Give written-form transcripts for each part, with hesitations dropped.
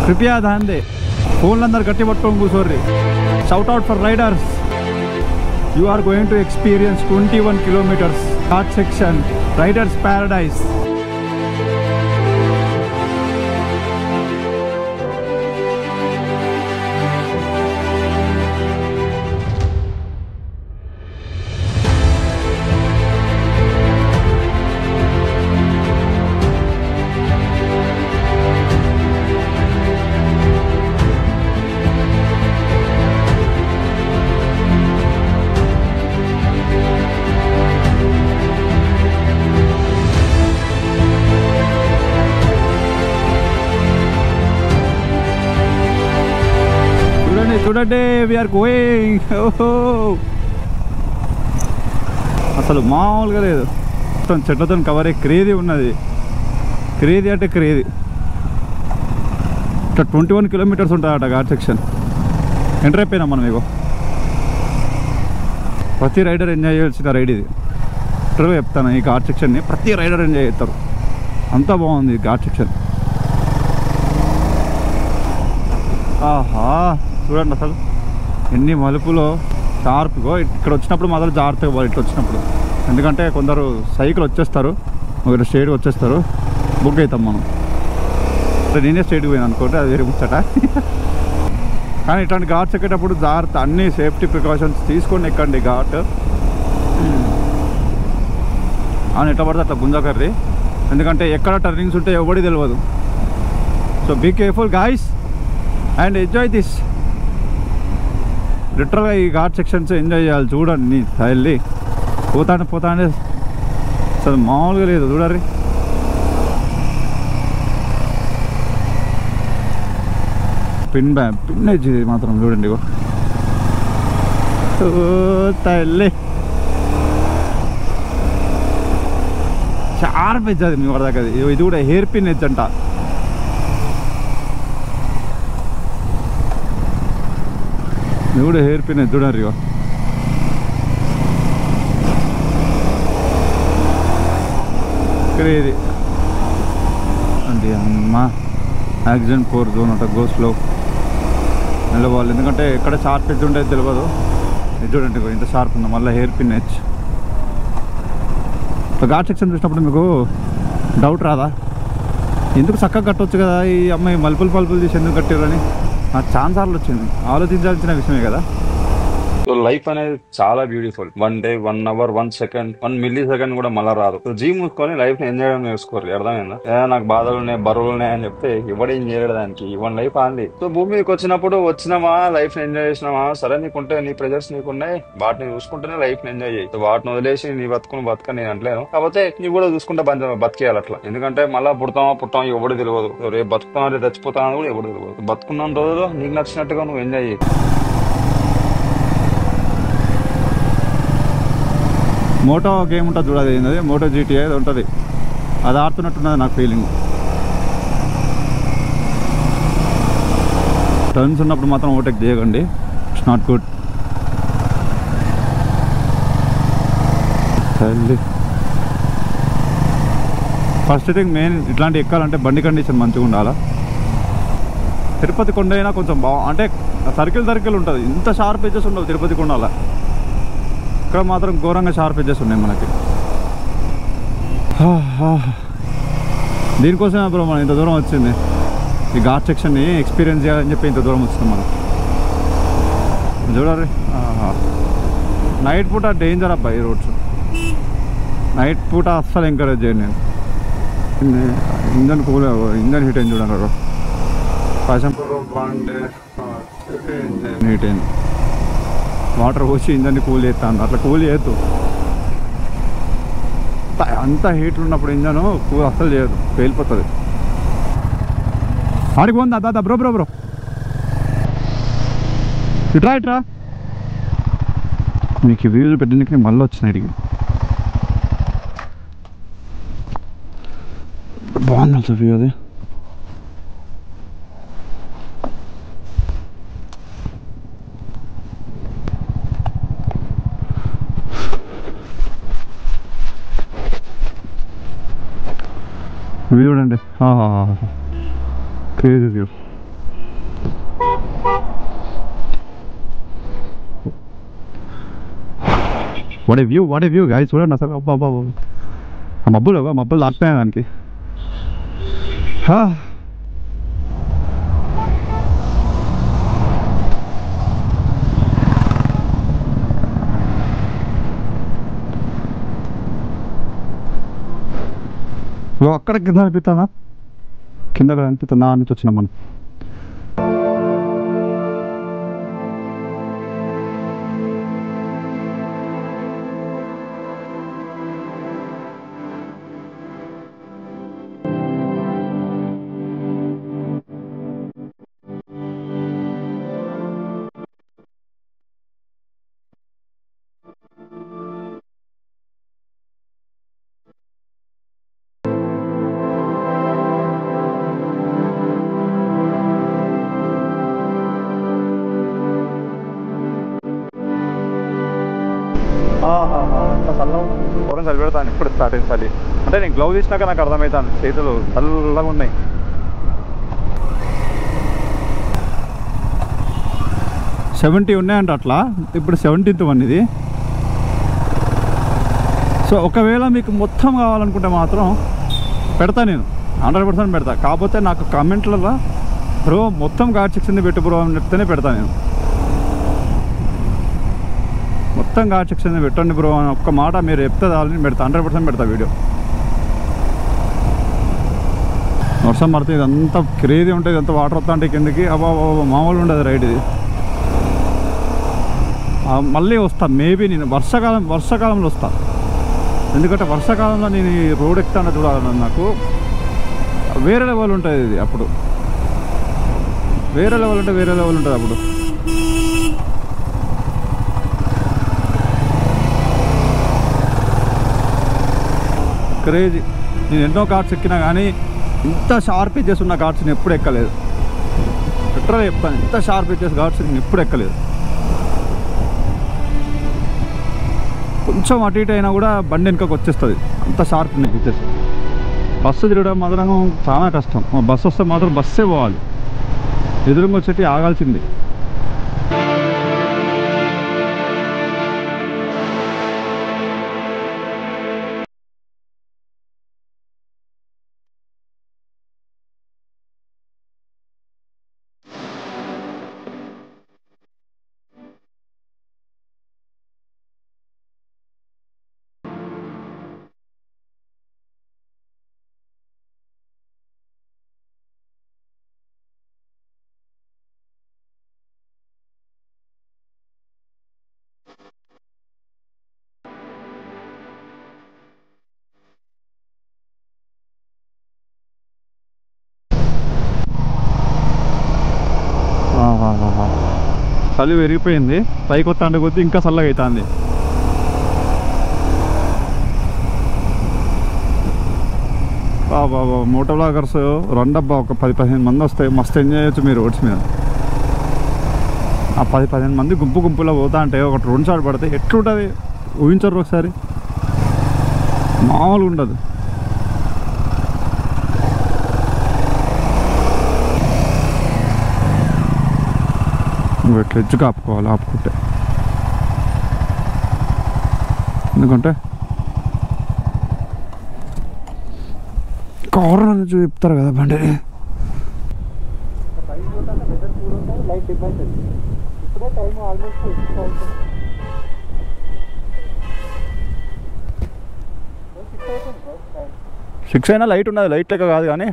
కృపయా Dhyan they. ఫోన్లందరూ గట్టి పట్టుకొని కూర్చోర్రి. Shout out for riders. You are going to experience 21 kilometers Ghat section, Riders Paradise. చూడండి, వీఆర్ గోయింగ్. అసలు మామూలుగా లేదు. మొత్తం చెట్లతో కవర్ అయ్యి క్రేజీ ఉన్నది. క్రేజీ అంటే క్రేజీ. ఇట్లా 21 కిలోమీటర్స్ ఉంటుందట ఘాట్ సెక్షన్. ఎంటర్ అయిపోయినాం మనం. ఇగో ప్రతి రైడర్ ఎంజాయ్ చేయాల్సిన రైడ్ ఇది. ట్రూ చెప్తాను, ఈ ఘాట్ సెక్షన్ని ప్రతి రైడర్ ఎంజాయ్ చేస్తారు. అంత బాగుంది ఘాట్ సెక్షన్. ఆహా చూడండి అసలు ఎన్ని మలుపులో షార్ప్గా. ఇక్కడ వచ్చినప్పుడు మొదలు జాగ్రత్తగా పోవాలి ఇట్లా వచ్చినప్పుడు. ఎందుకంటే కొందరు సైకిల్ వచ్చేస్తారు, ఒకరు స్ట్రైట్గా వచ్చేస్తారు, బుక్ అవుతాం మనం. నేనే స్ట్రైట్గా పోయాను అనుకోండి, అది వేరే ముచ్చట. కానీ ఇట్లాంటి ఘాట్స్ ఎక్కేటప్పుడు జాగ్రత్త, అన్ని సేఫ్టీ ప్రికాషన్స్ తీసుకొని ఎక్కండి ఘాట్. అని ఎట్లా పడితే అట్లా గుంజకర్రి, ఎందుకంటే ఎక్కడ టర్నింగ్స్ ఉంటే ఎవడి తెలియదు. So be careful guys and enjoy this. లిటరల్గా ఈ ఘాట్ సెక్షన్స్ ఎంజాయ్ చేయాలి. చూడండి వెళ్ళి పోతానే అసలు మామూలుగా లేదు. చూడండి పిన్ ఎడ్జ్ మాత్రం చూడండి. ఇగో తల్లి షార్ప్ ఎడ్జ్ అది మీ వరదాకా. ఇది కూడా హెయిర్ పిన్ ఎడ్జ్ అంట. ఇది కూడా హెయిర్ పిన్ ఎడ్జ్ చూడండి. ఇగో క్రేజీ అండి. అమ్మ యాక్సిడెంట్ 4 జోన్ అంట. గో స్లో నిలవాలి, ఎందుకంటే ఎక్కడ షార్ప్ ఎడ్జ్ ఉండేది తెలియదు. ఇది చూడండి ఇంత షార్ప్ ఉందా. మళ్ళీ hair pin edge. Ghat section చూసినప్పుడు మీకు డౌట్ రాదా, ఎందుకు చక్కగా కట్టవచ్చు కదా ఈ అమ్మాయి మలుపులు తీసి ఎందుకు కట్టారని? నాకు ఛాన్స్ సార్లు వచ్చింది. ఆలోచించాల్సిన విషయమే కదా. సో లైఫ్ అనేది చాలా beautiful. 1 day 1 hour 1 second 1 millisecond కూడా మళ్ళీ రాదు. సో జీ మూసుకొని లైఫ్ ని ఎంజాయ్ చేయడం నేర్చుకోవాలి. అర్థమైందా? నాకు బాధలు ఉన్నాయి, బరువులు ఉన్నాయి అని చెప్తే ఎవడేం చేయడు దానికి. ఇవన్ లైఫ్ ఆంది. సో భూమి మీదకి వచ్చినప్పుడు వచ్చినామా, లైఫ్ ని ఎంజాయ్ చేసినామా, సరే నీకుంటే నీ ప్రెజర్స్ నీకున్నాయి, వాటిని చూసుకుంటేనే లైఫ్ ని ఎంజాయ్ చేయి. వాటిని వదిలేసి నీ బతుక నేను అంటలేను. కాకపోతే నీవు కూడా చూసుకుంటే బతికేయాలి అట్లా. ఎందుకంటే మళ్ళీ పుడతాం ఎవడు తెలియదు. రేపు బతుకుతాం, రేపు చచ్చిపోతామని కూడా ఎవడు తెలియదు. బతుకున్న రోజులు నీకు నచ్చినట్టుగా నువ్వు ఎంజాయ్ చేయి. మోటో గేమ్ ఉంటుంది చూడదు, ఏంటది మోటో జీటీ అది ఉంటుంది. అది ఆడుతున్నట్టున్నది నాకు ఫీలింగ్. టర్న్స్ ఉన్నప్పుడు మాత్రం ఓవర్టేక్ చేయకండి, it's not good. First thing main ఇట్లాంటి ఎక్కాలంటే బండి కండిషన్ మంచిగా ఉండాలా. తిరుపతి కొండ అయినా కొంచెం అంటే సర్కిల్ ఉంటుంది, ఇంత షార్ప్ ఎడ్జెస్ ఉండవు తిరుపతి కొండలా. ఇక్కడ మాత్రం ఘోరంగా షార్ప్ ఎడ్జెస్ ఉన్నాయి మనకి. దీనికోసమే బ్రో మనం ఇంత దూరం వచ్చింది. ఈ ఘాట్ సెక్షన్ని ఎక్స్పీరియన్స్ చేయాలని చెప్పి ఇంత దూరం వచ్చింది మనం. చూడాలి నైట్ పూట డేంజర్ అబ్బా ఈ రోడ్స్. నైట్ పూట అస్సలు ఎంకరేజ్ చేయండి నేను. ఇంజన్ కూల్, ఇంజన్ హీట్ అయింది చూడండి. హీట్ అయింది, వాటర్ పోసి ఇంజన్ని కూల్ చేస్తాను. అట్లా కూల్ చేయొద్దు. అంత హీట్ ఉన్నప్పుడు ఇంజన్ కూల్ అస్సలు చేయదు, పేలిపోతుంది. ఆడికి పోందా దాదా? బ్రో ఇట్రా మీకు వ్యూస్ పెట్టడానికి మళ్ళీ వచ్చినాయి. ఇడికి బాగుంది అసలు వ్యూ. అది వ్యూ చూడండి, crazy view. What a view guys, చూడండి అసలు. అబ్బా అబ్బా, ఆ మబ్బులు దాటుతాయి దానికి. అక్కడ కింద అనిపిస్తుందా? కింద అనిపిస్తుందా అని వచ్చినాం మనం. చల్లగా చలి పెడతాను ఇప్పుడు స్టార్ట్ అయింది చలి. అంటే నేను గ్లౌజ్ ఇచ్చినాక నాకు అర్థమవుతాను, చేతులు చల్లగా ఉన్నాయి. $70 ఉన్నాయంట అట్లా. ఇప్పుడు 17th వన్ ఇది. సో ఒకవేళ మీకు మొత్తం కావాలనుకుంటే మాత్రం పెడతా, నేను 100% పెడతా. కాకపోతే నాకు కామెంట్లలో బ్రో మొత్తం ఘాట్ సెక్షన్ పెట్టు బ్రో అని చెప్తేనే పెడతా. నేను మొత్తం ఘాట్ సెక్షన్ పెట్టండి బ్రో అని ఒక్క మాట మీరు చెప్తే దాన్ని పెడతా, 100% పెడతా వీడియో. వర్షం పడితే ఇదంతా క్రేజీ ఉంటుంది, ఇదంతా వాటర్ వస్తా అంటే కిందకి. అబ్బా మామూలు ఉండదు రైడ్ ఇది. మళ్ళీ వస్తా మేబీ నేను వర్షాకాలంలో వస్తా. ఎందుకంటే వర్షాకాలంలో నేను ఈ రోడ్ ఎక్కుతానో చూడాలని నాకు వేరే లెవెల్ ఉంటుంది ఇది. అప్పుడు వేరే లెవెల్ ఉంటుంది అప్పుడు. క్రేజీ. నేను ఎన్నో కార్డ్స్ ఎక్కినా కానీ ఇంత షార్ప్ ఇచ్చేసి ఉన్న కార్డ్స్ నేను ఎప్పుడు ఎక్కలేదు. పెట్రోల్ చెప్తాను, ఇంత షార్ప్ ఇచ్చేసి కార్డ్స్ నేను ఎప్పుడు ఎక్కలేదు. కొంచెం అటు ఇటు అయినా కూడా బండి వెనుకకు వచ్చేస్తుంది, అంత షార్ప్ ఉన్నాయి ఇచ్చేసి. బస్సు తిరగడం మాత్రం చాలా కష్టం. బస్సు వస్తే మాత్రం బస్సే పోవాలి, ఎదురుగా వచ్చేటి ఆగాల్సింది. చలి పెరిగిపోయింది, పైకి వస్తాండే కొద్దీ ఇంకా చల్లగా అవుతుంది. బాబా మోటో బ్లాగర్స్ రెండబ్బా, ఒక 10-15 మంది వస్తే మస్తు ఎంజాయ్ చేయొచ్చు మీరు రోడ్స్ మీద. ఆ 10-15 మంది గుంపులో పోతా అంటే ఒకటి 2 షాట్ పడితే ఎట్లుంటుంది ఊహించరు ఒకసారి, మామూలుగా ఉండదు. నువ్వు ఎట్లా ఎజ్జుగా ఆపుకోవాలి, ఆపుకుంటే. ఎందుకంటే కార్నర్ నుంచి చెప్తారు కదా బండిని. సిక్స్ అయినా లైట్ ఉన్నది, లైట్ లెక్క కాదు కానీ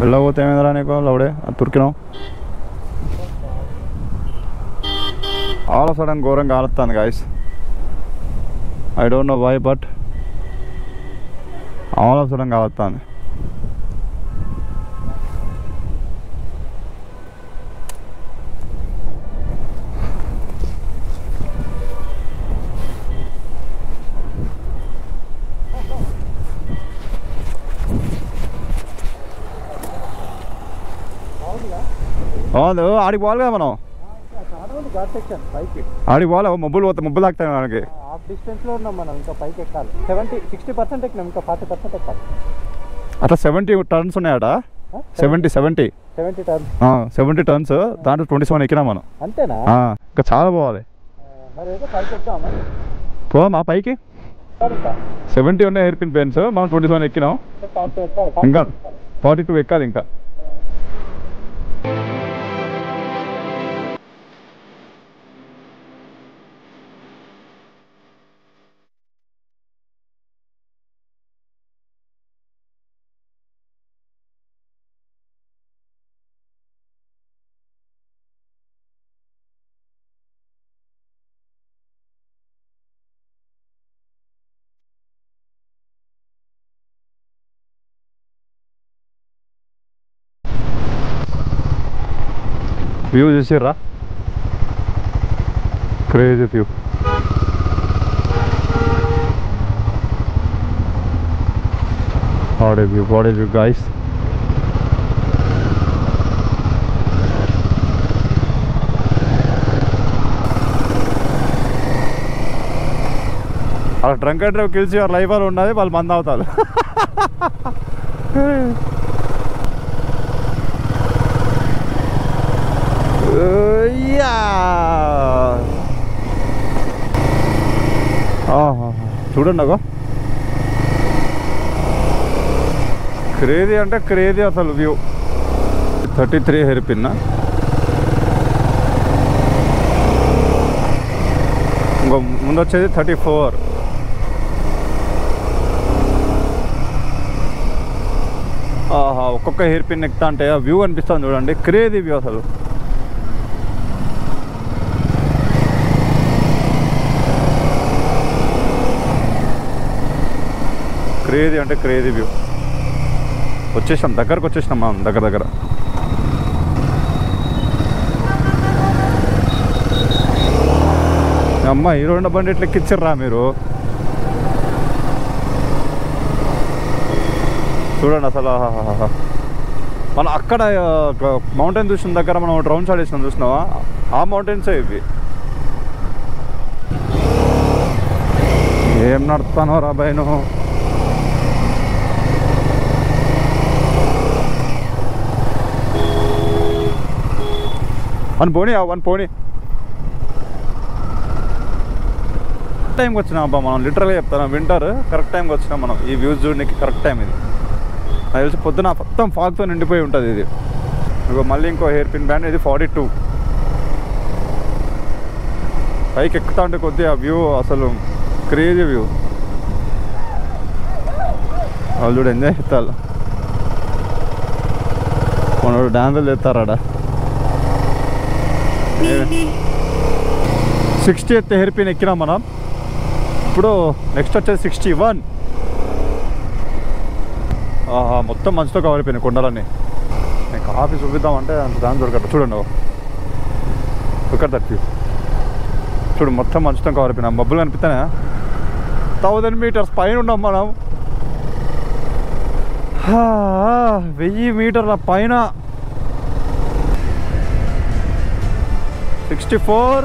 వెళ్ళకపోతే ఏమైందిరా నీకు లౌడే తురికినావు. ఆల్ ఆఫ్ సడన్ ఘోరంగా కాలుతుంది guys. I don't know why but all of sudden కాలుతుంది. అవును, ఆడికి పోవాలి కదా మనం. ఆడికి పోవాలి, మబ్బులు తాకుతాయి మనకి. హాఫ్ డిస్టెన్స్లో ఉన్నాం మనం, ఇంకా పైకి ఎక్కాలి. 60% ఎక్కినాం, ఇంకా 40% ఎక్కాలి. అట్లా 70 టర్న్స్ ఉన్నాయట. 70 టర్న్స్, దాంట్లో 27 ఎక్కినా మనం. అంతేనా? ఇంకా చాలా పోవాలి. మరి ఏదో పైకి ఎక్కామా? పోమా పైకి 70 ఉన్నాయి హెయిర్ పిన్ పెన్స్, మనం 27 ఎక్కినాం, ఇంకా 42 ఎక్కాలి ఇంకా. వ్యూ చూసిర్రా, crazy view. What a view guys. అలా drunk and drive kills your life అని ఉన్నది, వాళ్ళు మంది అవుతారు. చూడండి అగో, క్రేజీ అంటే క్రేజీ అసలు వ్యూ. 33 హెయిర్ పిన్, ఇంకో ముందు వచ్చేది 34. ఒక్కొక్క హెయిర్ పిన్ ఎక్కుతా అంటే ఆ వ్యూ అనిపిస్తుంది చూడండి, క్రేజీ వ్యూ అసలు. క్రేజీ అంటే క్రేజీ వ్యూ. వచ్చేసాం, దగ్గరకు వచ్చేసినాం మనం, దగ్గర. అమ్మ హీరో హోండా బండి ఎట్లా ఎక్కించారా మీరు, చూడండి అసలు. మనం అక్కడ మౌంటైన్ చూసిన దగ్గర మనం డ్రోన్ షాట్ వేసినాం, చూసినావా, ఆ మౌంటైన్సే ఇవి. ఏం నడుపుతానో రా బాయ్ నువ్వు. వన్ పోనీ టైంకి వచ్చినాం అబ్బా మనం, లిటరల్గా చెప్తాను. వింటర్ కరెక్ట్ టైంకి వచ్చినాం మనం, ఈ వ్యూస్ చూడడానికి కరెక్ట్ టైం ఇది. నాకు తెలిసి పొద్దున మొత్తం ఫాగ్తో నిండిపోయి ఉంటుంది ఇది. మళ్ళీ ఇంకో హెయిర్ పిన్ బ్యాండ్, ఇది 42. పైకి ఎక్కుతా ఉంటే కొద్దిగా ఆ వ్యూ అసలు క్రేజీ వ్యూ. వాళ్ళు చూడు ఎంజాయ్ చేస్తారు, మనోడు డాన్సులు చేస్తారాడ. 60th హెయిర్ పిన్ ఎక్కినాం మనం. ఇప్పుడు నెక్స్ట్ వచ్చేది 61. మొత్తం మంచుతో కవర్ అయిపోయినాయి కొండలన్నీ. నేను కాఫీ చూపిద్దామంటే అంత దాని దొరకట్టు. చూడండి దొరకట్టు, చూడు మొత్తం మంచుతో కవర్ అయిపోయినా. మబ్బులు కనిపిస్తానే. 1000 మీటర్స్ పైన ఉన్నాం మనం, 1000 మీటర్ల పైన. 64.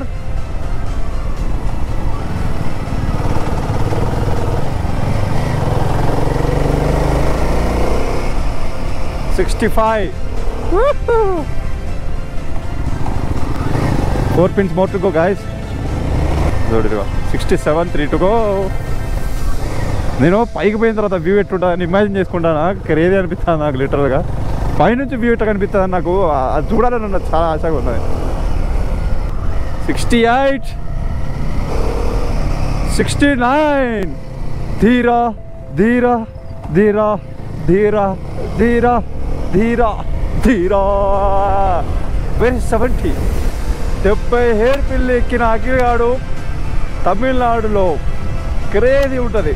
65. 4 pins more to go guys. 67, 3 to go. నేను పైకి పోయిన తర్వాత వ్యూ ఎట్టుంటా అని ఇమాజిన్ చేసుకుంటాను. క్రేజీ అనిపిస్తుంది నాకు లిటరల్గా. పైనుంచి వ్యూ ఎట్లా కనిపిస్తుంది నాకు, అది చూడాలని నాకు చాలా ఆశగా ఉన్నది. 68, 69. ధీరా ధీరా ధీరా ధీరా ధీరా ధీరా ధీరా. 70 హెయిర్ పిల్లి ఎక్కిన అఖిలగాడు తమిళనాడులో క్రేజీ ఉంటుంది.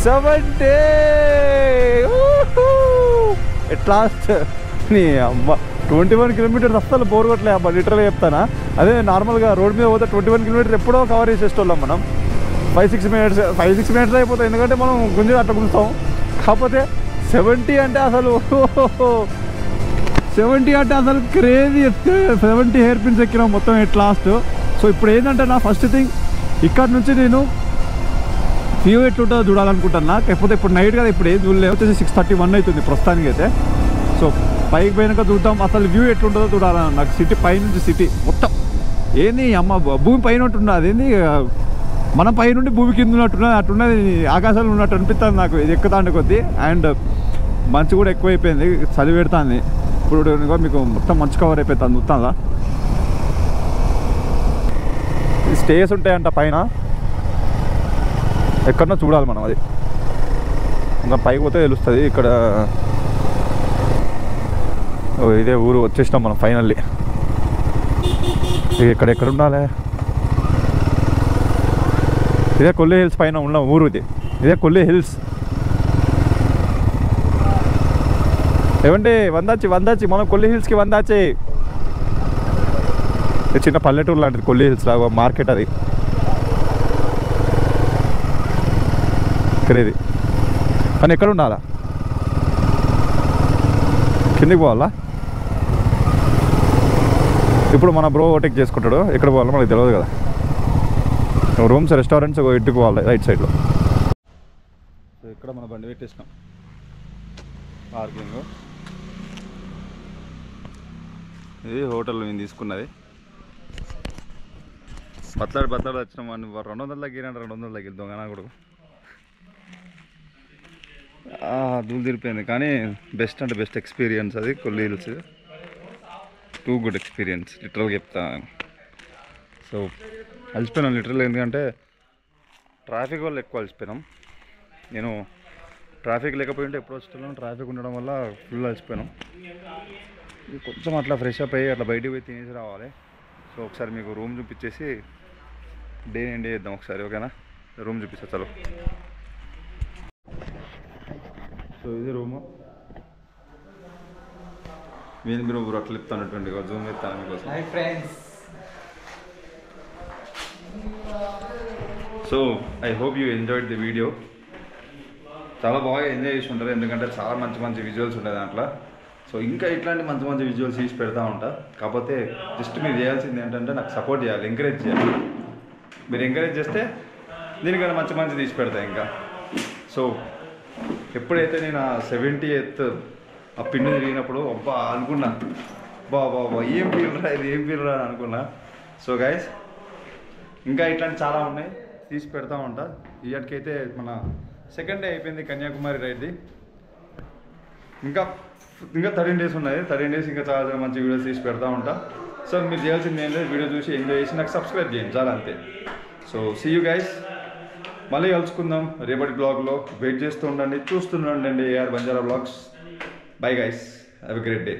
70 ఎట్ లాస్ట్. నీ అమ్మ 21 కిలోమీటర్స్ అస్సలు బోర్ కొట్టలే అబ్బా, లిటరల్గా చెప్తానా. అదే నార్మల్గా రోడ్ మీద పోతే 21 కిలోమీటర్స్ ఎప్పుడో కవర్ చేసేటోళ్ళం మనం. 5-6 మినిట్స్ అయిపోతాయి, ఎందుకంటే మనం గుంజి అట్లా గుంజుతాం. కాకపోతే 70 అంటే అసలు 70 అంటే అసలు క్రేజీ. 70 హెయిర్ పిన్స్ ఎక్కినాం మొత్తం ఎట్ లాస్ట్. సో ఇప్పుడు ఏంటంటే నా ఫస్ట్ థింగ్ ఇక్కడ నుంచి నేను వ్యూ ఎట్లుంటుందో చూడాలనుకుంటున్నా. కాకపోతే ఇప్పుడు నైట్ కదా, ఇప్పుడు ఏం చూడలేదు. వచ్చేసి 6:31 అవుతుంది ప్రస్తుతానికి అయితే. సో పైకి పోయినాక చూద్దాం అసలు వ్యూ ఎట్లుంటుందో చూడాలన్నా నాకు. సిటీ పైనుంచి సిటీ మొత్తం ఏంది అమ్మ భూమి పైన ఉంటున్నా అదేంది మనం పైనుండి భూమి కింద ఉన్నట్టున్నది అట్టున్నది ఆకాశంలో ఉన్నట్టు అనిపిస్తుంది నాకు ఇది ఎక్కుతాండి కొద్దీ. అండ్ మంచు కూడా ఎక్కువైపోయింది, చలి పెడుతుంది. ఇప్పుడు మీకు మొత్తం మంచు కవర్ అయిపోతుంది మొత్తంలా. స్టేస్ ఉంటాయంట పైన, ఎక్కడన్నా చూడాలి మనం. అది ఇంకా పైకి పోతే తెలుస్తుంది. ఇక్కడ ఇదే ఊరు వచ్చేసినాం మనం ఫైనల్లీ. ఎక్కడెక్కడ ఉండాలి? ఇదే కొల్లి హిల్స్ పైన ఉన్న ఊరు ఇది. ఇదే కొల్లి హిల్స్. ఏమండి వందాచి మనం కొల్లి హిల్స్కి వందాచి. చిన్న పల్లెటూరు లాంటిది కొల్లి హిల్స్ లాగా మార్కెట్ అది. ఇక్కడ ఇది కానీ ఎక్కడ ఉండాలా? కిందికి పోవాలా? ఇప్పుడు మన బ్రో ఓవర్టేక్ చేసుకుంటాడు. ఎక్కడ పోవాలో మనకు తెలియదు కదా. రూమ్స్ రెస్టారెంట్స్ ఇంటికి పోవాలి రైట్ సైడ్లో. సో ఇక్కడ మన బండి పెట్టేసినాం పార్కింగ్. ఇది హోటల్ నేను తీసుకున్నది. బట్లాడి వచ్చినాం. 200 తగ్గిరంట, 200 తగ్గిద్దాం దొంగనా కూడా. దూలు తిరిపోయింది కానీ బెస్ట్ అంటే బెస్ట్ ఎక్స్పీరియన్స్ అది Kolli hills. Too good experience లిటరల్గా చెప్తా. సో అలసిపోయినాం లిటరల్, ఎందుకంటే ట్రాఫిక్ వల్ల ఎక్కువ అలసిపోయినాం. నేను ట్రాఫిక్ లేకపోయింటే ఎప్పుడు వస్తున్నాం, ట్రాఫిక్ ఉండడం వల్ల ఫుల్ అలసిపోయినాం. కొంచెం అట్లా ఫ్రెష్ అప్ అయ్యి అట్లా బయటికి పోయి తినేసి రావాలి. సో ఒకసారి మీకు రూమ్ చూపించేసి డే ఎండ్ చేద్దాం ఒకసారి, ఓకేనా? రూమ్ చూపిస్తా చలో. సో ఇది రూము. మీరు అట్లా చెప్తానటువంటి జూమ్ చెప్తాను మీకోసం. Hi friends. So I hope you enjoyed the video. చాలా బాగా ఎంజాయ్ చేసి ఉంటారు, ఎందుకంటే చాలా మంచి విజువల్స్ ఉంటాయి దాంట్లో. సో ఇంకా ఇట్లాంటి మంచి విజువల్స్ తీసి పెడతా ఉంటా. కాకపోతే జస్ట్ మీరు చేయాల్సింది ఏంటంటే నాకు సపోర్ట్ చేయాలి, ఎంకరేజ్ చేయాలి. మీరు ఎంకరేజ్ చేస్తే దీనికన్నా మంచి తీసి పెడతా ఇంకా. సో ఎప్పుడైతే నేను 78th ఆ పిండి తిరిగినప్పుడు అబ్బా అనుకున్నా, బాబా ఏం ఫీల్ రా అని అనుకున్నా. సో గైస్ ఇంకా ఇట్లాంటి చాలా ఉన్నాయి, తీసి పెడతా ఉంటా. ఇప్పటికైతే మన సెకండ్ డే అయిపోయింది కన్యాకుమారి రైడ్ది. ఇంకా 13 days ఉన్నాయి. 13 days ఇంకా చాలా మంచి వీడియోస్ తీసి పెడతా ఉంటా. సో మీరు చేయాల్సింది ఏం లేదు, వీడియో చూసి ఎంజాయ్ చేసి నాకు సబ్స్క్రైబ్ చేయండి చాలా, అంతే. సో సీ యూ గైస్, మళ్ళీ కలుసుకుందాం రేపటి బ్లాగ్లో. వెయిట్ చేస్తూ ఉండండి, చూస్తుండండి AR Banjara blogs. Bye guys, have a great day.